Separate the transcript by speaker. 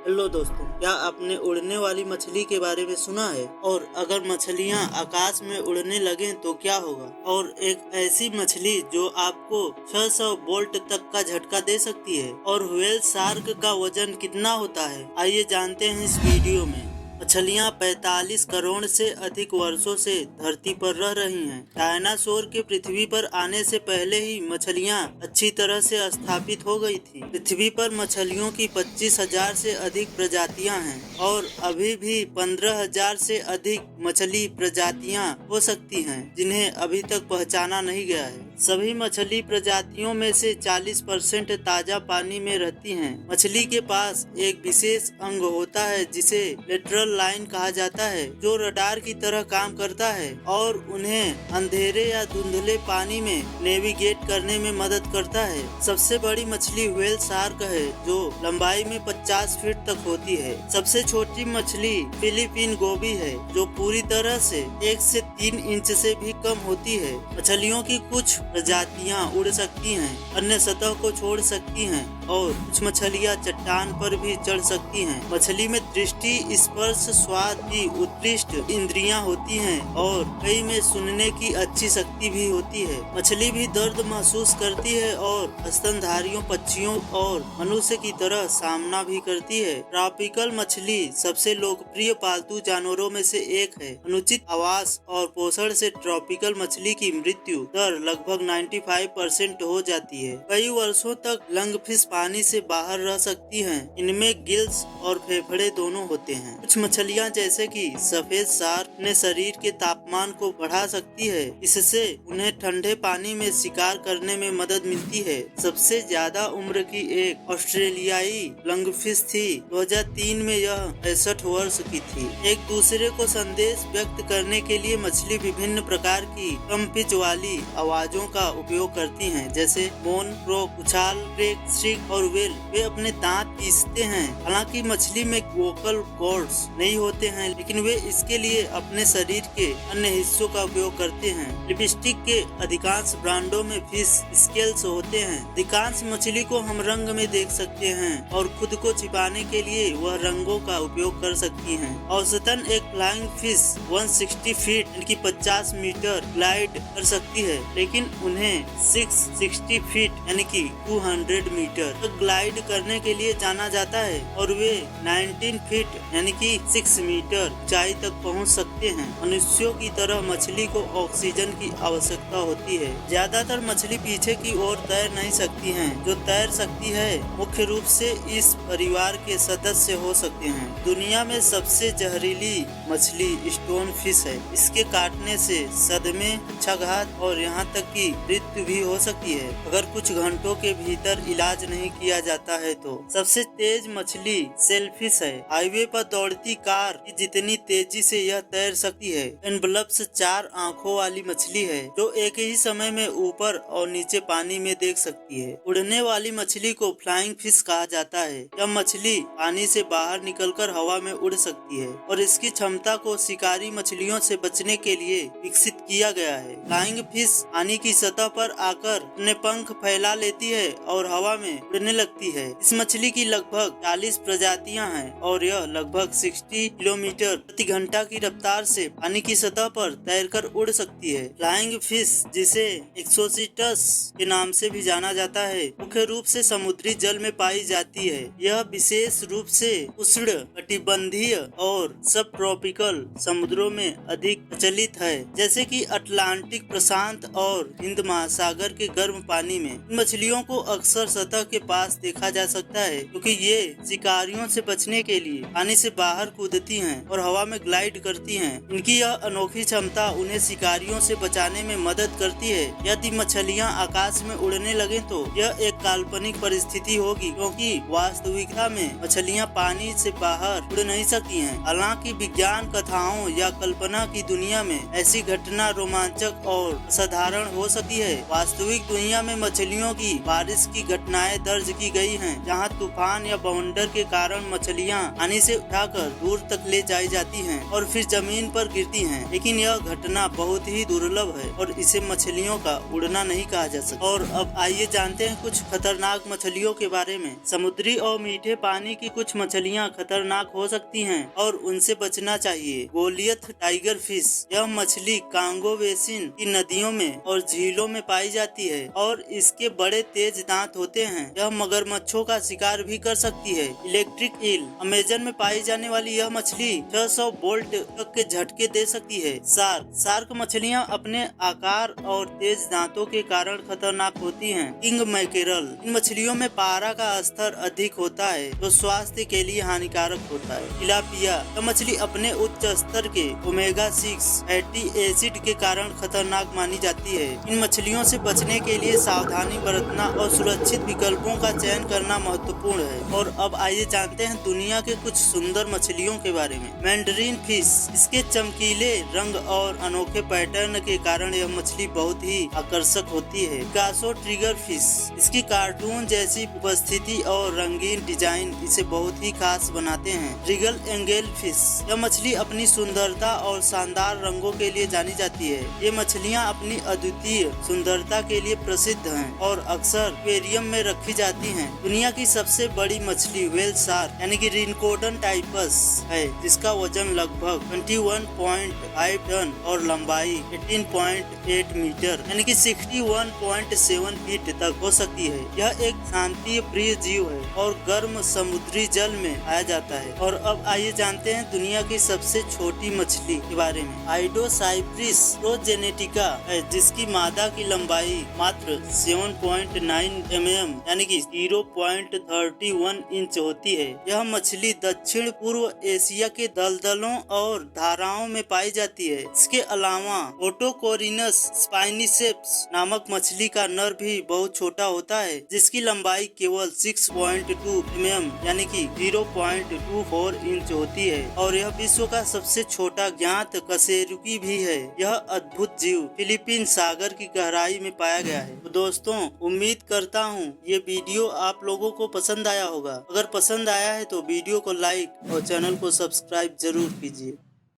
Speaker 1: Hello दोस्तों, क्या आपने उड़ने वाली मछली के बारे में सुना है? और अगर मछलियां आकाश में उड़ने लगें तो क्या होगा? और एक ऐसी मछली जो आपको 600 वोल्ट तक का झटका दे सकती है। और व्हेल शार्क का वजन कितना होता है, आइए जानते हैं इस वीडियो में। मछलियां 45 करोड़ से अधिक वर्षों से धरती पर रह रही हैं। डायनासोर के पृथ्वी पर आने से पहले ही मछलियां अच्छी तरह से स्थापित हो गई थी। पृथ्वी पर मछलियों की 25,000 से अधिक प्रजातियां हैं और अभी भी 15,000 से अधिक मछली प्रजातियां हो सकती हैं जिन्हें अभी तक पहचाना नहीं गया है। सभी मछली प्रजातियों में से 40% ताजा पानी में रहती हैं। मछली के पास एक विशेष अंग होता है जिसे लेटरल लाइन कहा जाता है, जो रडार की तरह काम करता है और उन्हें अंधेरे या धुंधले पानी में नेविगेट करने में मदद करता है। सबसे बड़ी मछली व्हेल शार्क है, जो लंबाई में 50 फीट तक होती है। सबसे छोटी मछली फिलीपीन गोबी है, जो पूरी तरह से 1 से 3 इंच से भी कम होती है। मछलियों की कुछ प्रजातियां उड़ सकती हैं, अन्य सतह को छोड़ सकती हैं और कुछ मछलियां चट्टान पर भी चढ़ सकती हैं। मछली में दृष्टि, स्पर्श, स्वाद की उत्कृष्ट इंद्रियां होती हैं और कई में सुनने की अच्छी शक्ति भी होती है। मछली भी दर्द महसूस करती है और स्तनधारियों, पक्षियों और मनुष्य की तरह सामना भी करती है। ट्रॉपिकल मछली सबसे लोकप्रिय पालतू जानवरों में से एक है। अनुचित आवास और पोषण से ट्रॉपिकल मछली की मृत्यु दर लगभग 95% हो जाती है। कई वर्षों तक लंगफिश पानी से बाहर रह सकती हैं। इनमें गिल्स और फेफड़े दोनों होते हैं। कुछ मछलियां जैसे कि सफेद शार्क अपने शरीर के तापमान को बढ़ा सकती है, इससे उन्हें ठंडे पानी में शिकार करने में मदद मिलती है। सबसे ज्यादा उम्र की एक ऑस्ट्रेलियाई लंगफिश थी। 2003 में यह 65 वर्ष की थी। एक दूसरे को संदेश व्यक्त करने के लिए मछली विभिन्न प्रकार की कम पिच वाली आवाजों का उपयोग करती हैं, जैसे मोन, क्रोक, उछाल, क्रेक, श्रिक और वेल। वे अपने दांत पीसते हैं। हालांकि मछली में वोकल कॉर्ड्स नहीं होते हैं, लेकिन वे इसके लिए अपने शरीर के अन्य हिस्सों का उपयोग करते हैं। लिपस्टिक के अधिकांश ब्रांडों में फिश स्केल्स होते हैं। अधिकांश मछली को हम रंग में देख सकते हैं और खुद को छिपाने के लिए वह रंगों का उपयोग कर सकती हैं। औसतन एक फ्लाइंग फिश 160 फीट यानी कि 50 मीटर ग्लाइड कर सकती है, लेकिन उन्हें 660 फीट यानी कि 200 मीटर तक ग्लाइड करने के लिए जाना जाता है और वे 19 फीट यानी कि 6 मीटर ऊंचाई तक पहुंच सकते हैं। मनुष्यों की तरह मछली को ऑक्सीजन की आवश्यकता होती है। ज्यादातर मछली पीछे की ओर तैर नहीं सकती हैं। जो तैर सकती है मुख्य रूप से इस परिवार के सदस्य हो सकते हैं। दुनिया में सबसे जहरीली मछली स्टोन फिश है। इसके काटने से सदमे, पक्षाघात और यहाँ तक कि मृत्यु भी हो सकती है अगर कुछ घंटों के भीतर इलाज नहीं किया जाता है तो। सबसे तेज मछली सेलफिश है। हाईवे पर दौड़ती कार की जितनी तेजी से यह तैर सकती है। एनवलप्स 4 आंखों वाली मछली है, जो एक ही समय में ऊपर और नीचे पानी में देख सकती है। उड़ने वाली मछली को फ्लाइंग फिश कहा जाता है। यह मछली पानी से बाहर निकलकर हवा में उड़ सकती है और इसकी क्षमता को शिकारी मछलियों से बचने के लिए विकसित किया गया है। फ्लाइंग फिश पानी की सतह पर आकर अपने पंख फैला लेती है और हवा में उड़ने लगती है। इस मछली की लगभग 40 प्रजातियां हैं और यह लगभग 60 किलोमीटर प्रति घंटा की रफ्तार से पानी की सतह पर तैरकर उड़ सकती है। फ्लाइंग फिश, जिसे एक्सोसिटस के नाम से भी जाना जाता है, मुख्य रूप से समुद्री जल में पाई जाती है। यह विशेष रूप से उष्ण कटिबंधीय और सब ट्रॉपिकल समुद्रों में अधिक प्रचलित है, जैसे कि अटलांटिक, प्रशांत और हिंद महासागर के गर्म पानी में। इन मछलियों को अक्सर सतह के पास देखा जा सकता है, क्योंकि ये शिकारियों से बचने के लिए पानी से बाहर कूदती हैं और हवा में ग्लाइड करती हैं। इनकी यह अनोखी क्षमता उन्हें शिकारियों से बचाने में मदद करती है। यदि मछलियां आकाश में उड़ने लगे तो यह एक काल्पनिक परिस्थिति होगी, क्योंकि वास्तविकता में मछलियां पानी से बाहर उड़ नहीं सकती हैं। हालांकि विज्ञान कथाओं या कल्पना की दुनिया में ऐसी घटना रोमांचक और असाधारण हो सकती है। वास्तविक दुनिया में मछलियों की बारिश की घटनाएं दर्ज की गई हैं, जहां तूफान या बवंडर के कारण मछलियाँ पानी से उठाकर दूर तक ले जाई जाती हैं और फिर जमीन पर गिरती हैं, लेकिन यह घटना बहुत ही दुर्लभ है और इसे मछलियों का उड़ना नहीं कहा जा सकता। और अब आइए जानते हैं कुछ खतरनाक मछलियों के बारे में। समुद्री और मीठे पानी की कुछ मछलियाँ खतरनाक हो सकती हैं और उनसे बचना चाहिए। गोलियथ टाइगर फिश, यह मछली कांगो बेसिन की नदियों में और झीलों में पाई जाती है और इसके बड़े तेज दांत होते हैं। यह मगरमच्छों का शिकार भी कर सकती है। इलेक्ट्रिक ईल, अमेजन में पाई जाने वाली यह मछली 600 वोल्ट तक के झटके दे सकती है। शार्क मछलियाँ अपने आकार और तेज दांतों के कारण खतरनाक होती हैं। किंग मैकेरल, इन मछलियों में पारा का स्तर अधिक होता है जो स्वास्थ्य के लिए हानिकारक होता है। तिलापिया, यह मछली अपने उच्च स्तर के ओमेगा 6 फैटी एसिड के कारण खतरनाक मानी जाती है। इन मछलियों से बचने के लिए सावधानी बरतना और सुरक्षित विकल्पों का चयन करना महत्वपूर्ण है। और अब आइए जानते हैं दुनिया के कुछ सुंदर मछलियों के बारे में। मैंडरीन फिश, इसके चमकीले रंग और अनोखे पैटर्न के कारण यह मछली बहुत ही आकर्षक होती है। पिकासो ट्रिगर फिश, इसकी कार्टून जैसी उपस्थिति और रंगीन डिजाइन इसे बहुत ही खास बनाते हैं। रिगल एंगल फिश, यह मछली अपनी सुंदरता और शानदार रंगों के लिए जानी जाती है। ये मछलियाँ अपनी अद्वितीय सुंदरता के लिए प्रसिद्ध हैं और अक्सर एक्वेरियम में रखी जाती हैं। दुनिया की सबसे बड़ी मछली व्हेल शार्क यानी कि रिनकोडन टाइपस है, जिसका वजन लगभग 21.5 टन और लंबाई 18.8 मीटर यानी कि 61.7 फीट तक हो सकती है। यह एक शांति प्रिय जीव है और गर्म समुद्री जल में पाया जाता है। और अब आइए जानते हैं दुनिया की सबसे छोटी मछली के बारे में। आइडोसाइप्रिस प्रोजेनेटिका है, जिसकी मादा की लंबाई मात्र 7.9 mm यानी कि 0.31 इंच होती है। यह मछली दक्षिण पूर्व एशिया के दलदलों और धाराओं में पाई जाती है। इसके अलावा ओटोकोरिनस स्पाइनिसेप्स नामक मछली का नर भी बहुत छोटा होता है, जिसकी लंबाई केवल 6.2 mm यानी कि 0.24 इंच होती है और यह विश्व का सबसे छोटा ज्ञात कशेरुकी भी है। यह अद्भुत जीव फिलीपीन सागर की गहराई में पाया गया है। तो दोस्तों, उम्मीद करता हूँ ये वीडियो आप लोगों को पसंद आया होगा। अगर पसंद आया है तो वीडियो को लाइक और चैनल को सब्सक्राइब जरूर कीजिए।